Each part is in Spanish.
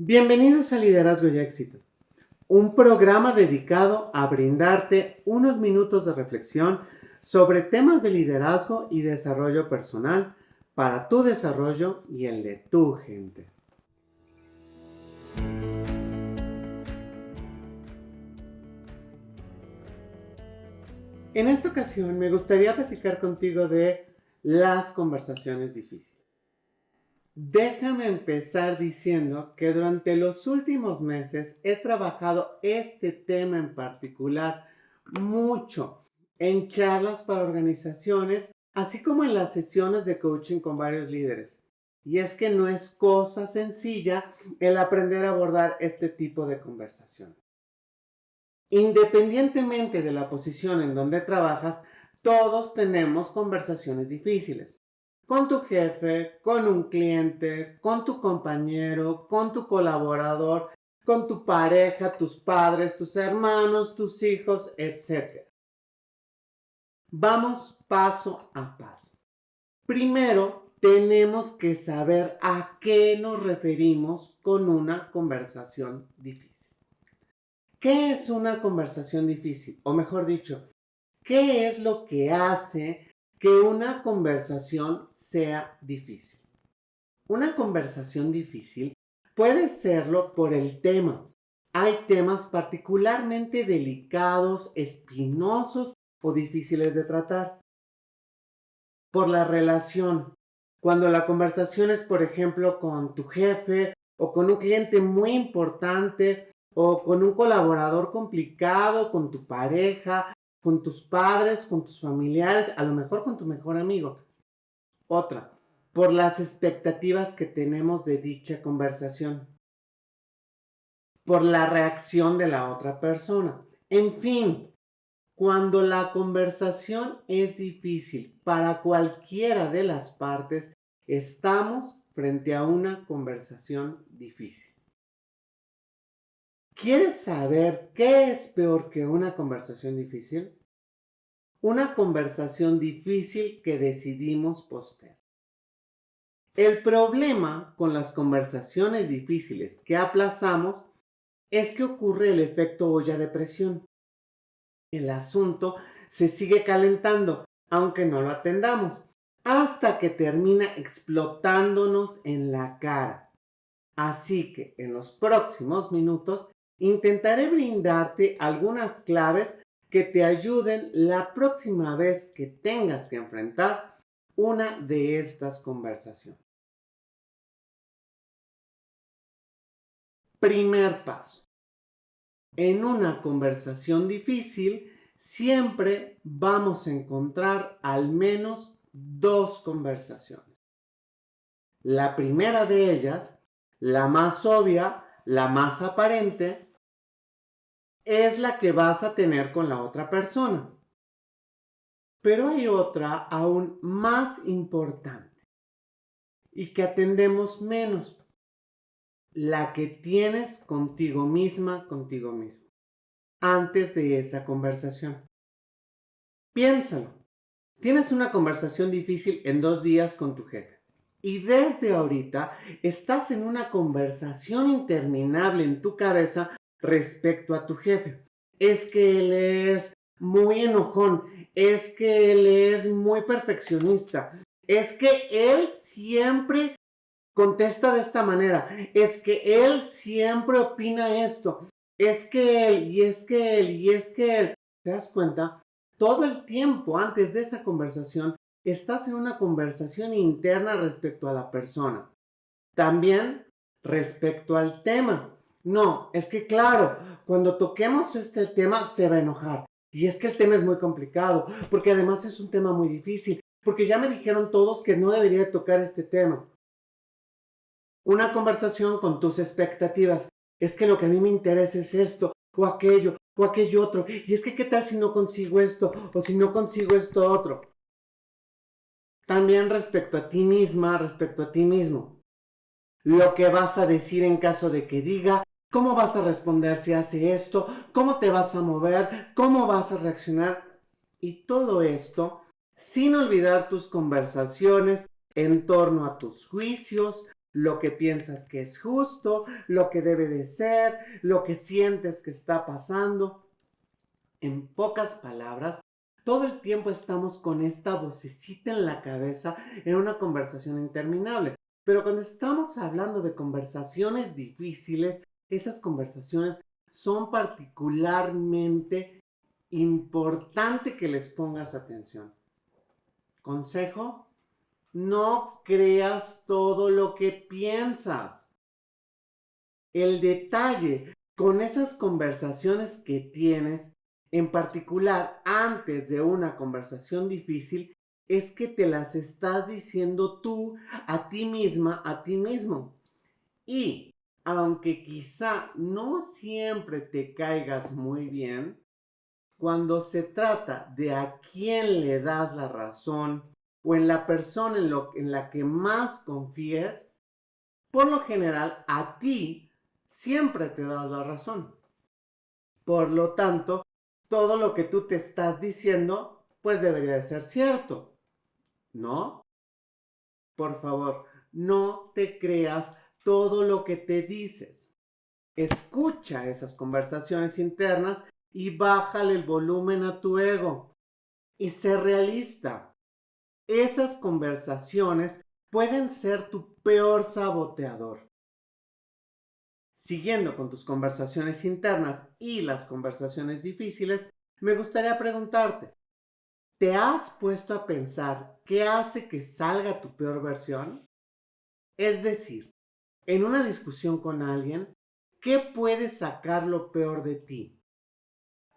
Bienvenidos a Liderazgo y Éxito, un programa dedicado a brindarte unos minutos de reflexión sobre temas de liderazgo y desarrollo personal para tu desarrollo y el de tu gente. En esta ocasión me gustaría platicar contigo de las conversaciones difíciles. Déjame empezar diciendo que durante los últimos meses he trabajado este tema en particular mucho en charlas para organizaciones, así como en las sesiones de coaching con varios líderes. Y es que no es cosa sencilla el aprender a abordar este tipo de conversación. Independientemente de la posición en donde trabajas, todos tenemos conversaciones difíciles. Con tu jefe, con un cliente, con tu compañero, con tu colaborador, con tu pareja, tus padres, tus hermanos, tus hijos, etc. Vamos paso a paso. Primero, tenemos que saber a qué nos referimos con una conversación difícil. ¿Qué es una conversación difícil? O mejor dicho, ¿qué es lo que hace que una conversación sea difícil? Una conversación difícil puede serlo por el tema. Hay temas particularmente delicados, espinosos o difíciles de tratar. Por la relación. Cuando la conversación es, por ejemplo, con tu jefe o con un cliente muy importante o con un colaborador complicado, con tu pareja, con tus padres, con tus familiares, a lo mejor con tu mejor amigo. Otra, por las expectativas que tenemos de dicha conversación, por la reacción de la otra persona. En fin, cuando la conversación es difícil para cualquiera de las partes, estamos frente a una conversación difícil. ¿Quieres saber qué es peor que una conversación difícil? Una conversación difícil que decidimos postergar. El problema con las conversaciones difíciles que aplazamos es que ocurre el efecto olla de presión. El asunto se sigue calentando, aunque no lo atendamos, hasta que termina explotándonos en la cara. Así que en los próximos minutos intentaré brindarte algunas claves que te ayuden la próxima vez que tengas que enfrentar una de estas conversaciones. Primer paso. En una conversación difícil, siempre vamos a encontrar al menos dos conversaciones. La primera de ellas, la más obvia, la más aparente, es la que vas a tener con la otra persona. Pero hay otra aún más importante y que atendemos menos, la que tienes contigo misma, contigo mismo, antes de esa conversación. Piénsalo. Tienes una conversación difícil en 2 días con tu jefe. Y desde ahorita estás en una conversación interminable en tu cabeza respecto a tu jefe. Es que él es muy enojón. Es que él es muy perfeccionista. Es que él siempre contesta de esta manera. Es que él siempre opina esto. Es que él, y es que él, y es que él. ¿Te das cuenta? Todo el tiempo antes de esa conversación estás en una conversación interna respecto a la persona. También respecto al tema. No, es que claro, cuando toquemos este tema se va a enojar. Y es que el tema es muy complicado, porque además es un tema muy difícil, porque ya me dijeron todos que no debería tocar este tema. Una conversación con tus expectativas. Es que lo que a mí me interesa es esto, o aquello otro. Y es que, ¿qué tal si no consigo esto? O si no consigo esto otro. También respecto a ti misma, respecto a ti mismo. Lo que vas a decir en caso de que diga, cómo vas a responder si hace esto, cómo te vas a mover, cómo vas a reaccionar. Y todo esto sin olvidar tus conversaciones en torno a tus juicios, lo que piensas que es justo, lo que debe de ser, lo que sientes que está pasando. En pocas palabras, todo el tiempo estamos con esta vocecita en la cabeza en una conversación interminable. Pero cuando estamos hablando de conversaciones difíciles, esas conversaciones son particularmente importante que les pongas atención. Consejo, no creas todo lo que piensas. El detalle con esas conversaciones que tienes, en particular antes de una conversación difícil, es que te las estás diciendo tú a ti misma, a ti mismo. Y aunque quizá no siempre te caigas muy bien, cuando se trata de a quién le das la razón o en la persona en la que más confíes, por lo general a ti siempre te das la razón. Por lo tanto, todo lo que tú te estás diciendo, pues debería de ser cierto, ¿no? Por favor, no te creas todo lo que te dices. Escucha esas conversaciones internas y bájale el volumen a tu ego. Y sé realista. Esas conversaciones pueden ser tu peor saboteador. Siguiendo con tus conversaciones internas y las conversaciones difíciles, me gustaría preguntarte, ¿te has puesto a pensar qué hace que salga tu peor versión? Es decir, en una discusión con alguien, ¿qué puede sacar lo peor de ti?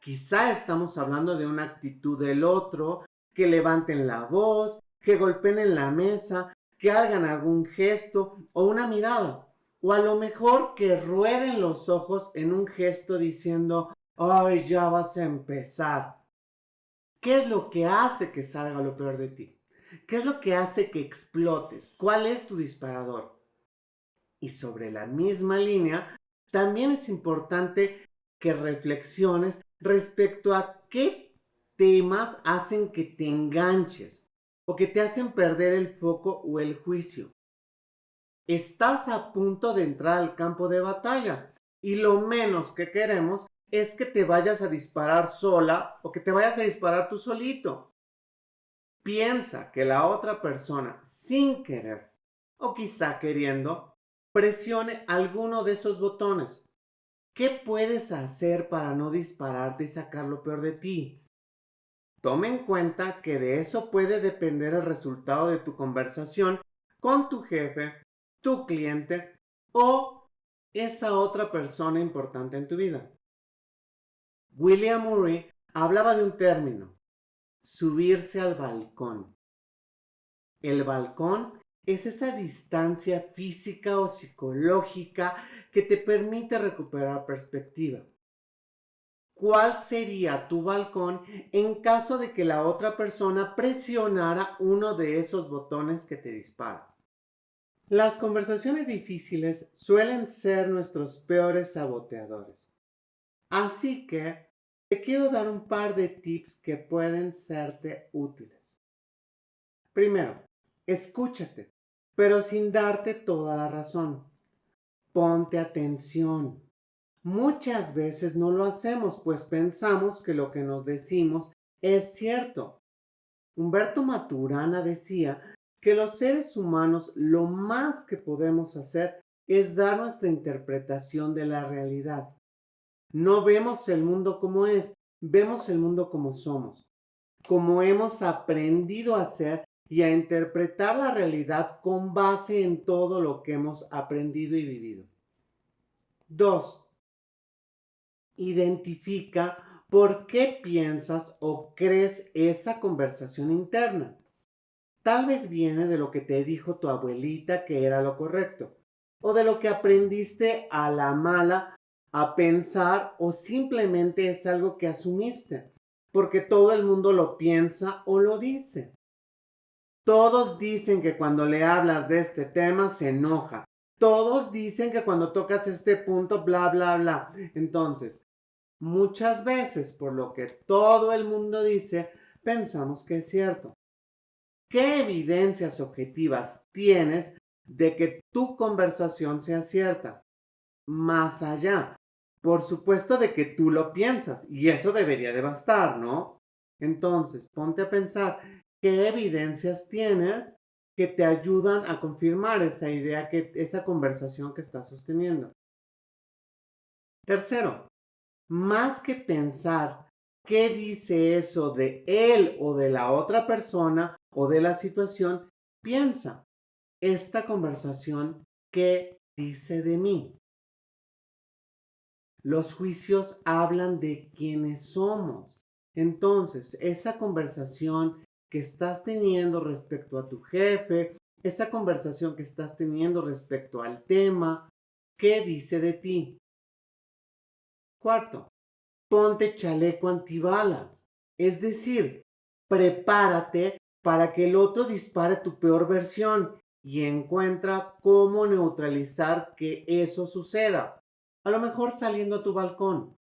Quizá estamos hablando de una actitud del otro, que levanten la voz, que golpeen en la mesa, que hagan algún gesto o una mirada. O a lo mejor que rueden los ojos en un gesto diciendo, ¡ay, ya vas a empezar! ¿Qué es lo que hace que salga lo peor de ti? ¿Qué es lo que hace que explotes? ¿Cuál es tu disparador? Y sobre la misma línea, también es importante que reflexiones respecto a qué temas hacen que te enganches o que te hacen perder el foco o el juicio. Estás a punto de entrar al campo de batalla y lo menos que queremos es que te vayas a disparar sola o que te vayas a disparar tú solito. Piensa que la otra persona, sin querer o quizá queriendo, presione alguno de esos botones. ¿Qué puedes hacer para no dispararte y sacar lo peor de ti? Toma en cuenta que de eso puede depender el resultado de tu conversación con tu jefe, tu cliente o esa otra persona importante en tu vida. William Murray hablaba de un término, subirse al balcón. El balcón es esa distancia física o psicológica que te permite recuperar perspectiva. ¿Cuál sería tu balcón en caso de que la otra persona presionara uno de esos botones que te dispara? Las conversaciones difíciles suelen ser nuestros peores saboteadores. Así que te quiero dar un par de tips que pueden serte útiles. Primero, escúchate, pero sin darte toda la razón. Ponte atención. Muchas veces no lo hacemos, pues pensamos que lo que nos decimos es cierto. Humberto Maturana decía que los seres humanos lo más que podemos hacer es dar nuestra interpretación de la realidad. No vemos el mundo como es, vemos el mundo como somos, como hemos aprendido a hacer y a interpretar la realidad con base en todo lo que hemos aprendido y vivido. 2. Identifica por qué piensas o crees esa conversación interna. Tal vez viene de lo que te dijo tu abuelita que era lo correcto, o de lo que aprendiste a la mala a pensar, o simplemente es algo que asumiste, porque todo el mundo lo piensa o lo dice. Todos dicen que cuando le hablas de este tema se enoja. Todos dicen que cuando tocas este punto, bla, bla, bla. Entonces, muchas veces, por lo que todo el mundo dice, pensamos que es cierto. ¿Qué evidencias objetivas tienes de que tu conversación sea cierta. Más allá, por supuesto, de que tú lo piensas, y eso debería de bastar, ¿no? Entonces, ponte a pensar qué evidencias tienes que te ayudan a confirmar esa idea, esa conversación que estás sosteniendo. Tercero, más que pensar qué dice eso de él o de la otra persona o de la situación, piensa, esta conversación, ¿qué dice de mí? Los juicios hablan de quiénes somos. Entonces, esa conversación que estás teniendo respecto a tu jefe, esa conversación que estás teniendo respecto al tema, ¿qué dice de ti? Cuarto, ponte chaleco antibalas. Es decir, prepárate para que el otro dispare tu peor versión y encuentra cómo neutralizar que eso suceda. A lo mejor saliendo a tu balcón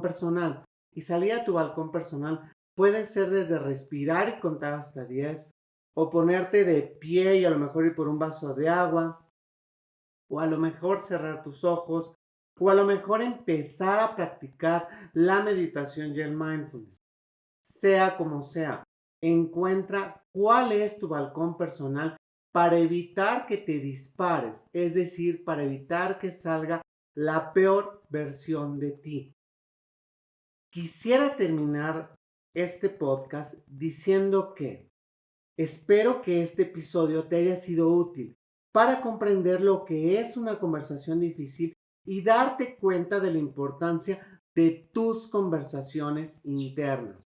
personal. Y salir a tu balcón personal puede ser desde respirar y contar hasta 10, o ponerte de pie y a lo mejor ir por un vaso de agua, o a lo mejor cerrar tus ojos, o a lo mejor empezar a practicar la meditación y el mindfulness. Sea como sea, encuentra cuál es tu balcón personal para evitar que te dispares, es decir, para evitar que salga la peor versión de ti. Quisiera terminar este podcast diciendo que espero que este episodio te haya sido útil para comprender lo que es una conversación difícil y darte cuenta de la importancia de tus conversaciones internas.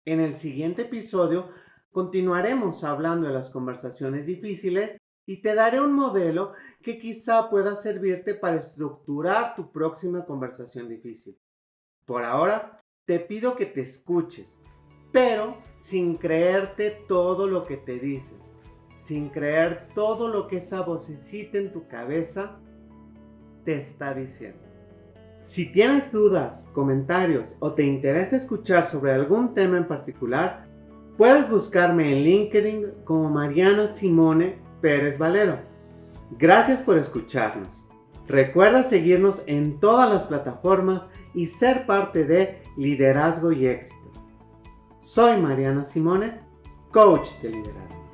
En el siguiente episodio continuaremos hablando de las conversaciones difíciles y te daré un modelo que quizá pueda servirte para estructurar tu próxima conversación difícil. Por ahora, te pido que te escuches, pero sin creerte todo lo que te dices, sin creer todo lo que esa vocecita en tu cabeza te está diciendo. Si tienes dudas, comentarios o te interesa escuchar sobre algún tema en particular, puedes buscarme en LinkedIn como Mariana Simone Pérez Valero. Gracias por escucharnos. Recuerda seguirnos en todas las plataformas y ser parte de Liderazgo y Éxito. Soy Mariana Simone, coach de liderazgo.